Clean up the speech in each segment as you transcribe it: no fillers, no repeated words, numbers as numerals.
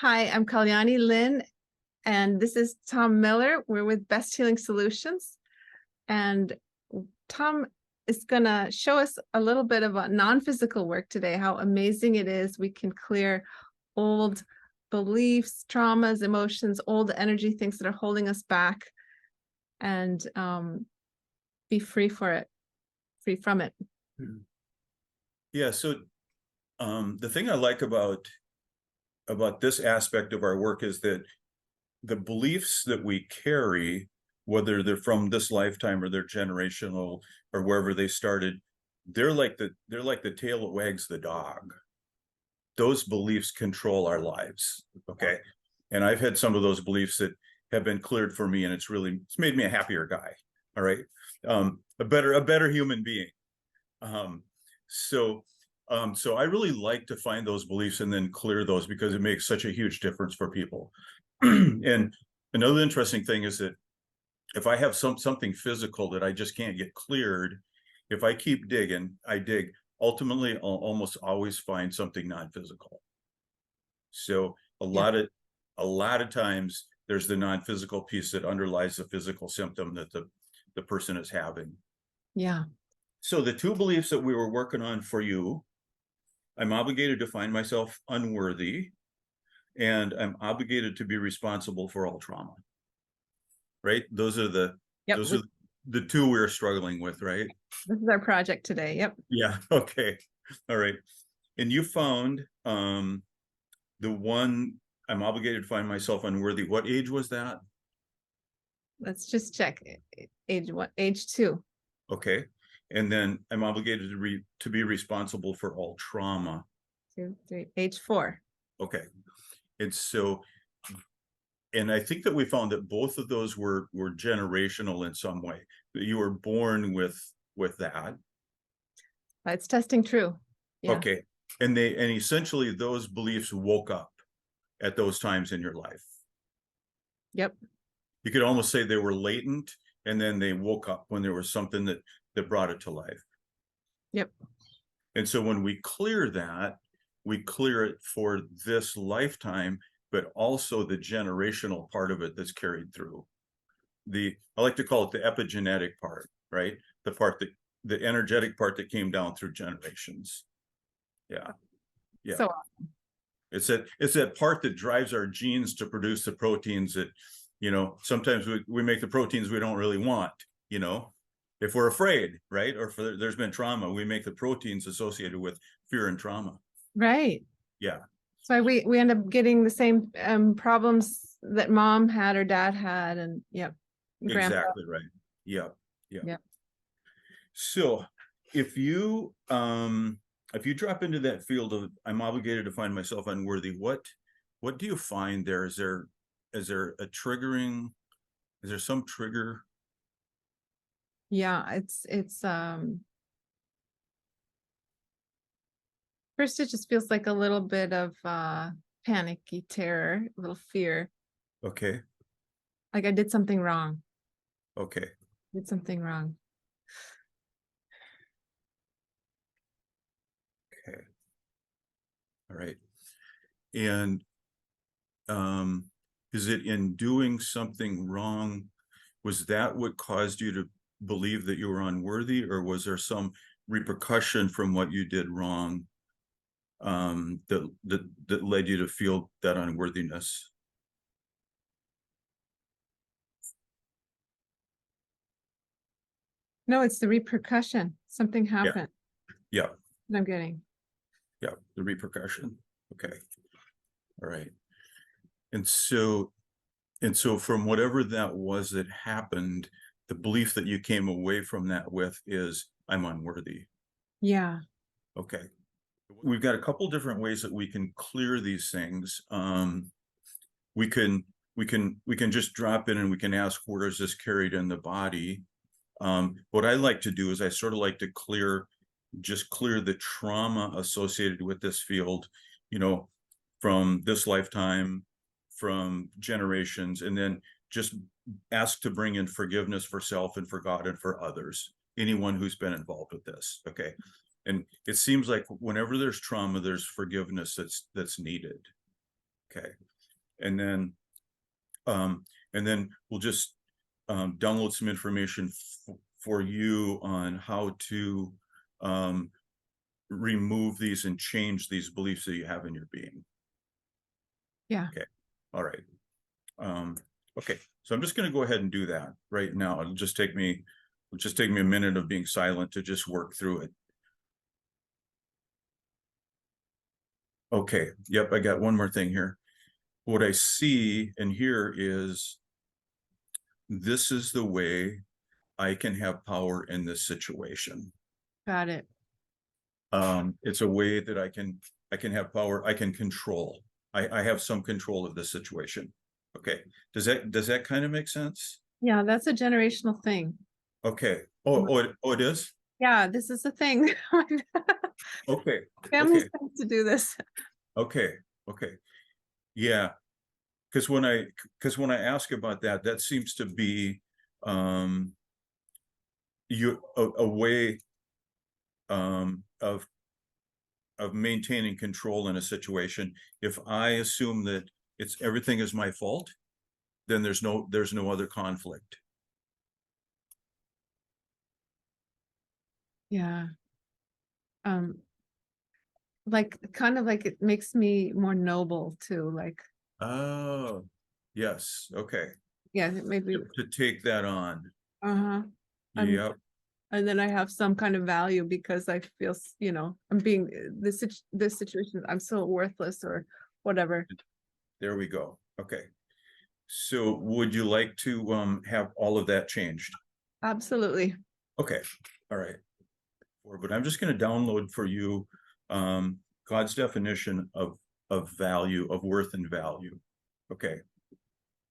Hi, I'm Kalyani Lynn, and this is Tom Miller. We're with Best Healing Solutions. And Tom is going to show us a little bit about non-physical work today, how amazing it is we can clear old beliefs, traumas, emotions, old energy, things that are holding us back, and be free from it. Yeah, so the thing I like about this aspect of our work is that the beliefs that we carry, whether they're from this lifetime or they're generational or wherever they started, they're like the tail that wags the dog. Those beliefs control our lives. Okay. And I've had some of those beliefs that have been cleared for me, and it's made me a happier guy. All right. A better human being. So I really like to find those beliefs and then clear those, because it makes such a huge difference for people. And another interesting thing is that if I have something physical that I just can't get cleared, if I keep digging, I dig, ultimately I'll almost always find something non-physical. So a lot of times there's the non-physical piece that underlies the physical symptom that the person is having. Yeah. So the two beliefs that we were working on for you: I'm obligated to find myself unworthy, and I'm obligated to be responsible for all trauma. Right? Those are the two we're struggling with, right? This is our project today. Yep. Yeah. Okay. All right. And you found the one, I'm obligated to find myself unworthy. What age was that? Let's just check. Age what? Age 2. Okay. And then I'm obligated to be responsible for all trauma. 2, 3. Age 4. Okay. And I think that we found that both of those were generational in some way, that you were born with that. It's testing true. Yeah. Okay. And essentially those beliefs woke up at those times in your life. Yep. You could almost say they were latent, and then they woke up when there was something that brought it to life. Yep. And so when we clear that, we clear it for this lifetime, but also the generational part of it that's carried through. I like to call it the epigenetic part, right? The energetic part that came down through generations. Yeah. Yeah. So awesome. It's that part that drives our genes to produce the proteins that, sometimes we make the proteins we don't really want, if we're afraid, right? Or if there's been trauma, we make the proteins associated with fear and trauma. Right. Yeah. So we end up getting the same problems that mom had or dad had, and grandpa. Exactly right. Yeah. Yeah. So if you drop into that field of I'm obligated to find myself unworthy, what do you find there? Is there a triggering? Is there some trigger? Yeah, it's first it just feels like a little bit of panicky terror, a little fear. Okay. Like I did something wrong. Okay. Did something wrong. Okay. All right. And is it in doing something wrong? Was that what caused you to believe that you were unworthy, or was there some repercussion from what you did wrong that led you to feel that unworthiness? No, it's the repercussion. Something happened. Yeah. That I'm getting. Yeah. The repercussion. Okay. All right. And so from whatever that was that happened, the belief that you came away from that with is I'm unworthy. Yeah. Okay. We've got a couple different ways that we can clear these things. We can just drop in and we can ask, where is this carried in the body? What I like to do is I sort of like to clear the trauma associated with this field, from this lifetime, from generations, and then just ask to bring in forgiveness for self and for God and for others, anyone who's been involved with this. Okay. And it seems like whenever there's trauma, there's forgiveness that's needed. Okay. and then we'll just download some information for you on how to remove these and change these beliefs that you have in your being. Yeah. Okay. All right. Okay. So I'm just going to go ahead and do that right now. It'll just take me a minute of being silent to just work through it. Okay. Yep. I got one more thing here. What I see and hear is, this is the way I can have power in this situation. Got it. It's a way that I can have power. I can control. I have some control of this situation. Okay. Does that kind of make sense? Yeah, that's a generational thing. Okay. Oh, it is? Yeah, this is a thing. Okay. Families Okay. tend to do this. Okay. Okay. Yeah. Because when I ask about that, that seems to be a way of maintaining control in a situation. If I assume that everything is my fault, then there's no other conflict. Yeah. Like kind of like it makes me more noble too. Like, Oh, yes. Okay. yeah, maybe. To take that on. Uh-huh. Yep. And then I have some kind of value because I feel, I'm being this situation, I'm so worthless or whatever. There we go. Okay. So would you like to have all of that changed? Absolutely. Okay. All right. But I'm just going to download for you God's definition of value, of worth and value. Okay.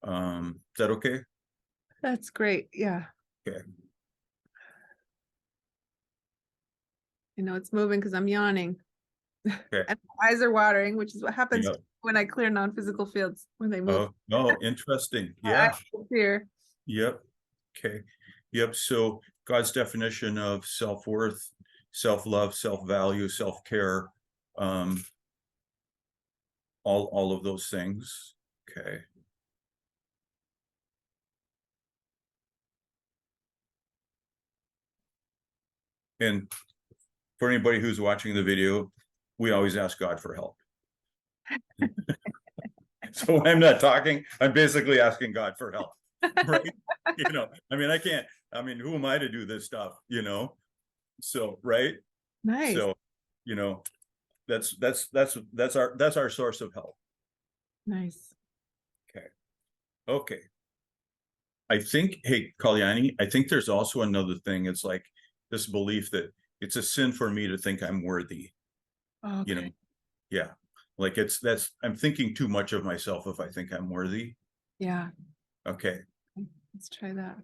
Is that okay? That's great. Yeah. Okay. It's moving because I'm yawning. Okay. And my eyes are watering, which is what happens Yep. when I clear non-physical fields when they move. Oh, no, interesting. My Yeah. eyes will clear. Yep. Okay. Yep. So God's definition of self-worth, self-love, self-value, self-care, all of those things. Okay. And for anybody who's watching the video, we always ask God for help. So when I'm not talking, I'm basically asking God for help, right? I mean, who am I to do this stuff, So, right. Nice. So, that's our source of help. Nice. Okay. I think, hey, Kalyani, I think there's also another thing. It's like this belief that it's a sin for me to think I'm worthy. Okay. Yeah. Like I'm thinking too much of myself if I think I'm worthy. Yeah. Okay. Let's try that.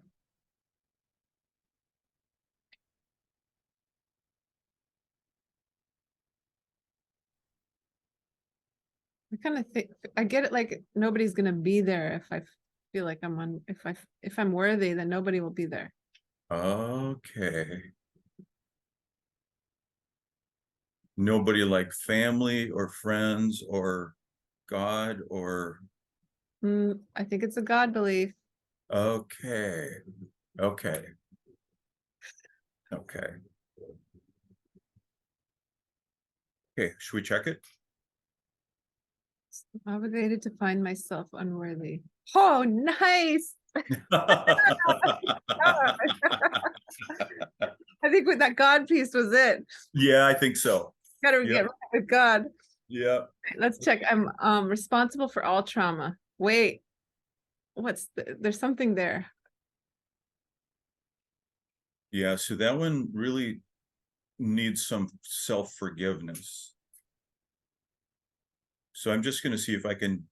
I kind of think I get it, like nobody's gonna be there if I feel like if I'm worthy, then nobody will be there. Okay. Nobody like family or friends or God or I think it's a God belief. okay. Okay. Okay. Okay, should we check it? Obligated to find myself unworthy. Oh, nice. I think with that God piece was it. Yeah, I think so. Gotta Yep. get right with God. Yeah. Let's check. I'm responsible for all trauma. Wait, there's something there. Yeah, so that one really needs some self-forgiveness. So I'm just going to see if I can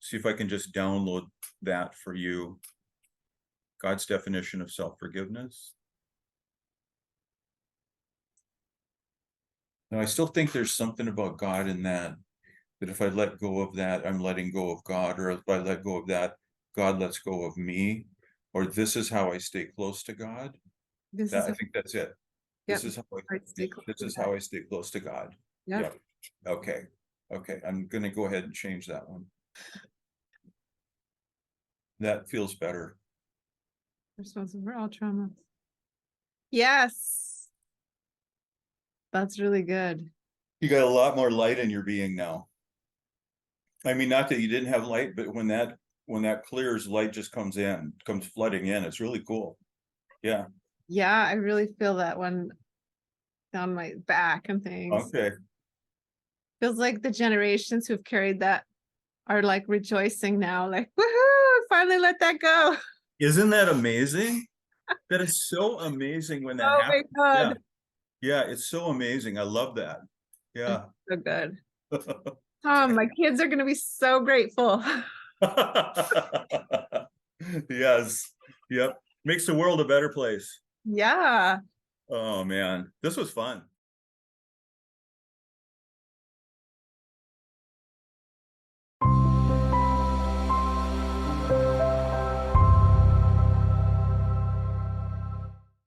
just download that for you. God's definition of self-forgiveness. Now, I still think there's something about God in that if I let go of that, I'm letting go of God, or if I let go of that, God lets go of me, or this is how I stay close to God. I think that's it. This is how I stay close to God. Yeah. Okay. Okay. I'm going to go ahead and change that one. That feels better. Responsible for all traumas. Yes. That's really good. You got a lot more light in your being now. I mean, not that you didn't have light, but when that clears, light just comes flooding in. It's really cool. Yeah. Yeah, I really feel that one down my back and things. Okay. Feels like the generations who've carried that are like rejoicing now, like, woohoo, finally let that go. Isn't that amazing? That is so amazing when that Oh my happens. God. Yeah, it's so amazing. I love that. Yeah. So good. Tom, my kids are gonna be so grateful. Yes. Yep. Makes the world a better place. Yeah. Oh man, this was fun.